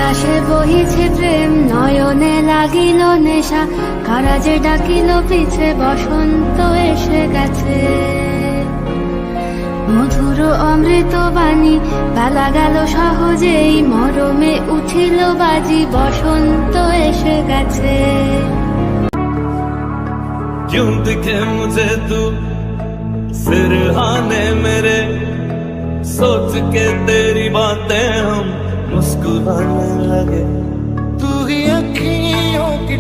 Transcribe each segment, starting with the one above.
আকাশে বহিছে প্রেম, নয়নে লাগিল নেশা, কারা যে ডাকিল পিছে, বসন্ত এসে গেছে। মধুর অমৃত বাণী, বেলা গেল সহজেই, মরমে উঠিল বাজি, বসন্ত এসে গেছে। क्यों दिखे मुझे तू सिरहाने मेरे, सोच के तेरी बातें हम मुस्कुराने लगे। तू ही अखियों की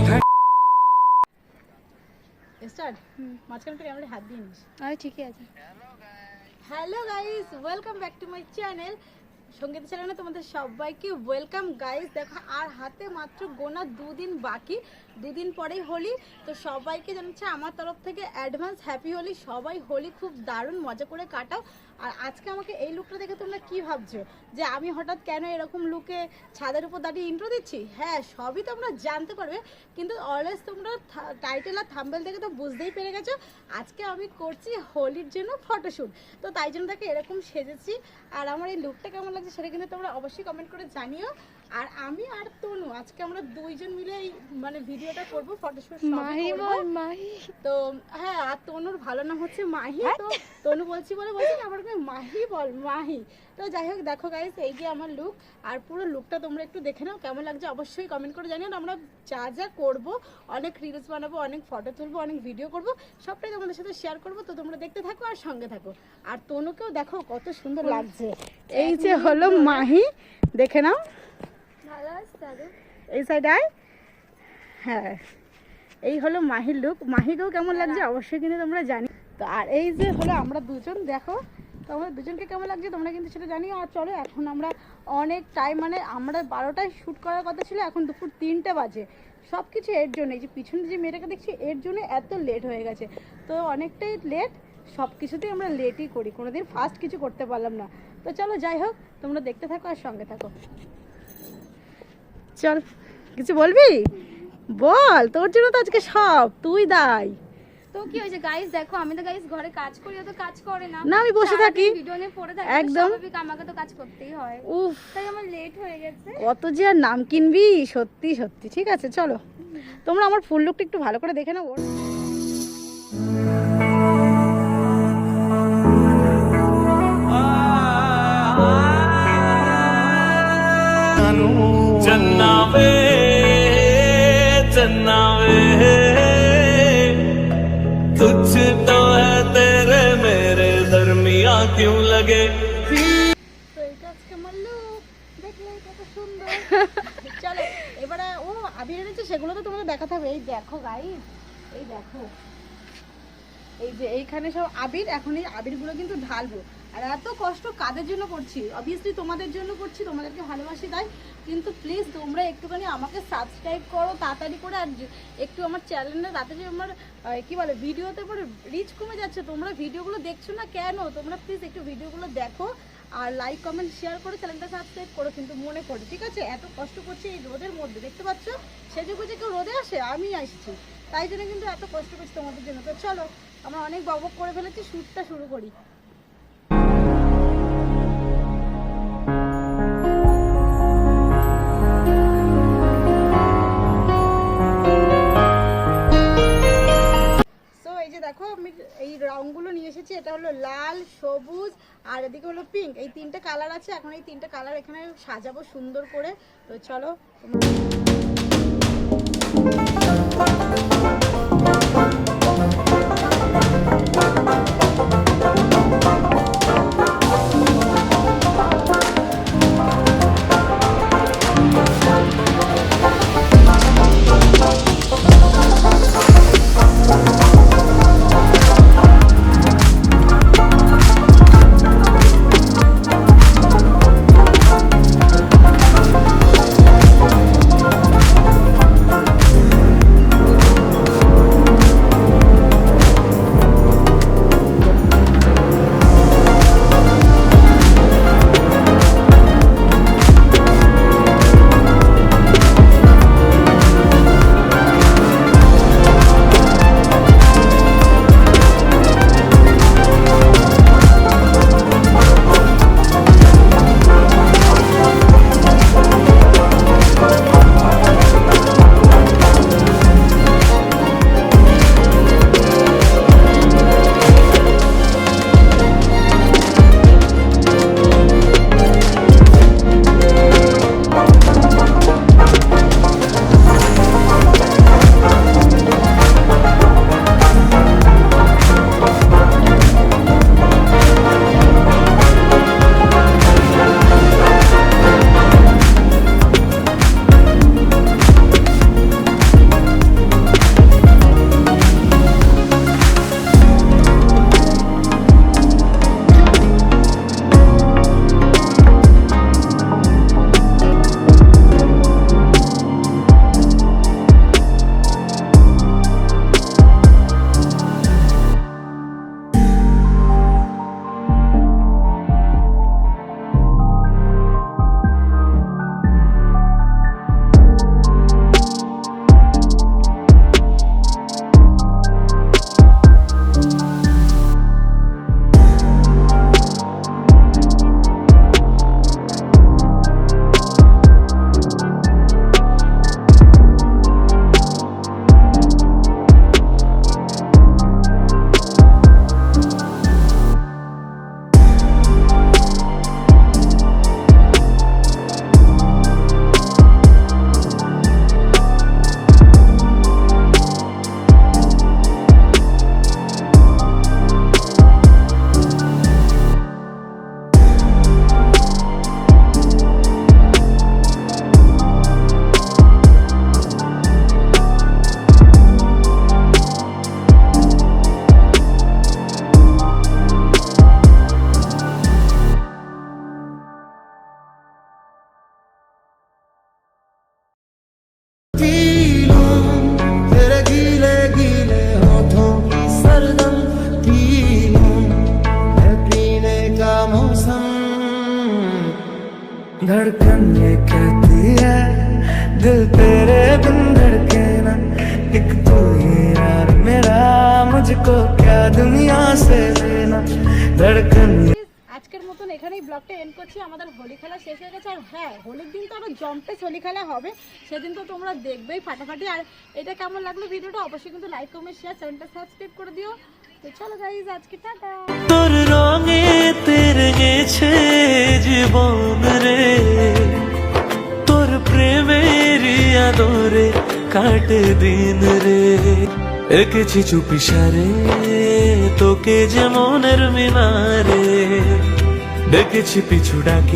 স্টার্ট মাঝখানে ক্যামেরায় হাত দিয়ে নিস। আরে ঠিকই আছে। Hello guys, welcome back to my channel সঙ্গীত চ্যানেলে তোমাদের সবাইকে ওয়েলকাম। গাইস দেখো, আর হাতে মাত্র গোনা দুদিন বাকি, দুদিন পরেই হোলি। তো সবাইকে জানাচ্ছি আমার তরফ থেকে অ্যাডভান্স হ্যাপি হোলি। সবাই হোলি খুব দারুণ মজা করে কাটাও। আর আজকে আমাকে এই লুকটা দেখে তোমরা কি ভাবছো যে আমি হঠাৎ কেন এরকম লুকে ছাদের উপর দাঁড়িয়ে ইন্ট্রো দিচ্ছি? হ্যাঁ, সবই তোমরা জানতে পারবে, কিন্তু অলওয়েজ তোমরা টাইটেল আর থাম্বনেল দেখে তো বুঝতেই পেরে গেছো আজকে আমি করছি হোলির জন্য ফটোশ্যুট। তো তাই জন্য তাকে এরকম সেজেছি। আর আমার এই লুকটা কেমন লাগছে সেটা কিন্তু তোমরা অবশ্যই কমেন্ট করে জানিও। আর আমি আর তনু আজকে আমরা দুইজন মিলে এই মানে ভিডিওটা করব, ফটোশ্যুট মাহি বল মাহি। তো হ্যাঁ, আর তনুর ভালো নাম হচ্ছে মাহি। তো তনু বলছি বলছি আমার মাহি বল মাহি। তো যাই হোক, দেখো গাইস, এই যে আমার লুক। আর পুরো লুকটা তোমরা একটু দেখে নাও কেমন লাগছে, অবশ্যই কমেন্ট করে জানিও। আমরা যা যা করবো, অনেক রিলস বানাবো, অনেক ফটো তুলবো, অনেক ভিডিও করব, সবটাই তোমাদের সাথে শেয়ার করবো। তো তোমরা দেখতে থাকো আর সঙ্গে থাকো। আর তনুকেও দেখো কত সুন্দর লাগছে। এই যে হলো মাহি, দেখে নাও। এই সাইড আয়। হ্যাঁ, এই হলো মাহির লুক। মাহিকেও কেমন লাগছে অবশ্যই কিন্তু তোমরা জানি। তো আর এই যে হলো আমরা দুজন, দেখো তো আমরা দুজনকে কেমন লাগছে তোমরা কিন্তু সেটা জানি। আর চলো, এখন আমরা অনেক টাইম, মানে আমরা 12টায় শ্যুট করার কথা ছিল, এখন দুপুর 3টে বাজে। সব কিছু এর জন্য, এই যে পিছনে যে মেয়েটাকে দেখছি এর জন্য এত লেট হয়ে গেছে। তো অনেকটাই লেট, সব কিছুতেই আমরা লেটই করি, কোনোদিন ফাস্ট কিছু করতে পারলাম না। তো চলো, যাই হোক, তোমরা দেখতে থাকো আর সঙ্গে থাকো। চল, কিছু বলবি? বল, তোর জন্য তো আজকে সব তুই দাই। তো কি হয়েছে গাইস, দেখো আমি তো গাইস ঘরে কাজ করি, ও তো কাজ করে না। না, আমি বসে থাকি, ভিডিও নিয়ে পড়ে থাকি, একদম। স্বাভাবিক, আমাকে তো কাজ করতেই হয়। উফ, তাই আমার লেট হয়ে গেছে। কত যে আর নাম কিনবি, সত্যি সত্যি। ঠিক আছে, চলো তোমরা আমার ফুল লুকটা একটু ভালো করে দেখে নাও। चन्नावे चन्नावे तुझ तो है तेरे मेरे दरमिया क्यों लगे। তো এটা আজকে আমার লুক, দেখলে কত সুন্দর। চলো এবারে ও আবির এনেছে, সেগুলো তো তোমাদের দেখাতে হবে। এই দেখো গাইস, এই দেখো, এই যে এইখানে সব আবির। এখন এই আবিরগুলো কিন্তু ঢালবো। আর এত কষ্ট কাদের জন্য করছি? অবভিয়াসলি তোমাদের জন্য করছি, তোমাদেরকে ভালোবাসি তাই। কিন্তু প্লিজ তোমরা একটুখানি আমাকে সাবস্ক্রাইব করো তাড়াতাড়ি করে। আর একটু আমার চ্যানেলে তাড়াতাড়ি আমার কি বলে ভিডিওতে পরে রিচ কমে যাচ্ছে। তোমরা ভিডিওগুলো দেখছো না কেন? তোমরা প্লিজ একটু ভিডিওগুলো দেখো আর লাইক কমেন্ট শেয়ার করে চ্যানেলটা সাবস্ক্রাইব করো কিন্তু মনে করো, ঠিক আছে? এত কষ্ট করছি এই রোদের মধ্যে, দেখতে পাচ্ছ? সেজে গুজে কেউ রোদে আসে? আমি আসছি, তাই জন্য কিন্তু এত কষ্ট করছি তোমাদের জন্য। তো চলো, আমরা অনেক বকবক করে ফেলেছি, শ্যুটটা শুরু করি। দেখো, আমি এই রংগুলো নিয়ে এসেছি। এটা হলো লাল, সবুজ আর এদিকে হলো পিঙ্ক। এই তিনটে কালার আছে। এখন এই তিনটে কালার এখানে সাজাবো সুন্দর করে। তো চলো, धड़कन ये कहती है दिल तेरे बिन धड़के ना एक तू ही यार मेरा मुझको क्या दुनिया से लेना धड़कन আজকের মতন এখানেই ব্লগটা এন্ড করছি। আমাদের হোলি খেলা শেষ হয়ে গেছে। আর হ্যাঁ, হোলির দিন তো আরো জম্পেস হোলি খেলা হবে, সেদিন তো তোমরা দেখবেই ফাটাফাটি। আর এটা কেমন লাগলো ভিডিওটা অবশ্যই কিন্তু লাইক কমেন্ট শেয়ার চ্যানেলটা সাবস্ক্রাইব করে দিও। তো চলো গাইজ, আজকে টাটা। তোর রঙে তেরে গেছে জীবন রে, তোর প্রেমের আদরে কাটে দিন রে। এঁকেছি চুপি সারে তোকে যে মনের মিনারে, ডেকেছি পিছু ডাকি